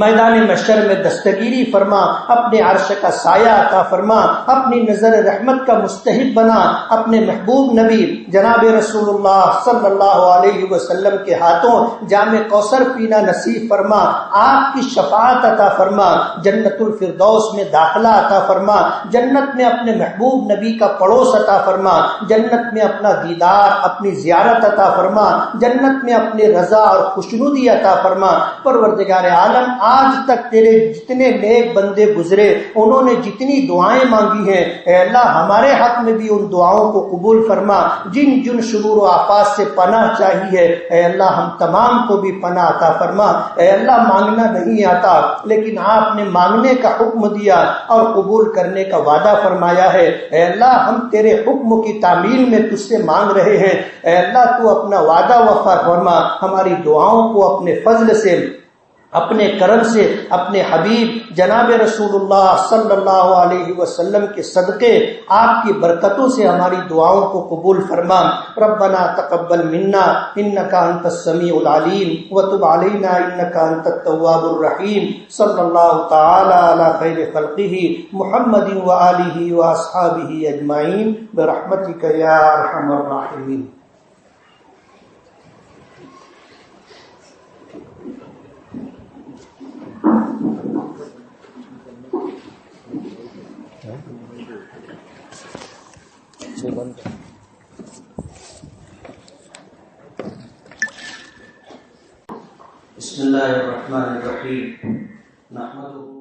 میدان محشر میں دستگیری فرما، اپنے عرش کا سایہ عطا فرما، اپنی نظر رحمت کا مستحق بنا، اپنے محبوب نبی جناب رسول اللہ صلی اللہ علیہ وسلم کے ہاتھوں جام کوثر پینا نصیب فرما، آپ کی شفاعت عطا فرما، جنت الفردوس میں داخلہ عطا فرما، جنت میں اپنے محبوب نبی کا پڑوس عطا فرما، جنت میں اپنا دیدار، اپنی زیارت عطا فرما، جنت میں اپنے رضا اور خوشنودی عطا فرما۔ پروردگار عالم آج تک تیرے جتنے نیک بندے گزرے انہوں نے جتنی دعائیں مانگی ہیں، اے اللہ ہمارے حق میں بھی ان دعاؤں کو قبول فرما۔ جن جن شرور و آفات سے پناہ چاہیے اے اللہ ہم تمام کو بھی پناہ عطا فرما۔ اے اللہ مانگنا نہیں آتا لیکن آپ نے مانگنے کا حکم دیا اور قبول کرنے کا وعدہ فرمایا ہے۔ اے اللہ ہم تیرے حکم کی تعمیل میں تجھ سے مانگ رہے ہیں، اے اللہ تو اپنا وعدہ وفا فرما، ہماری دعاؤں کو اپنے فضل سے اپنے کرم سے اپنے حبیب جناب رسول اللہ صلی اللہ علیہ وسلم کے صدقے آپ کی برکتوں سے ہماری دعاؤں کو قبول فرما. ربنا تقبل منا انک انت السمیع العلیم وتب علینا انک انت التواب الرحیم. صلی اللہ تعالی علی خیر خلقہ محمد وآلہ واصحابہ اجمعین برحمتک یا ارحم الراحمین. بسم اللہ الرحمن الرحیم. نحمدہ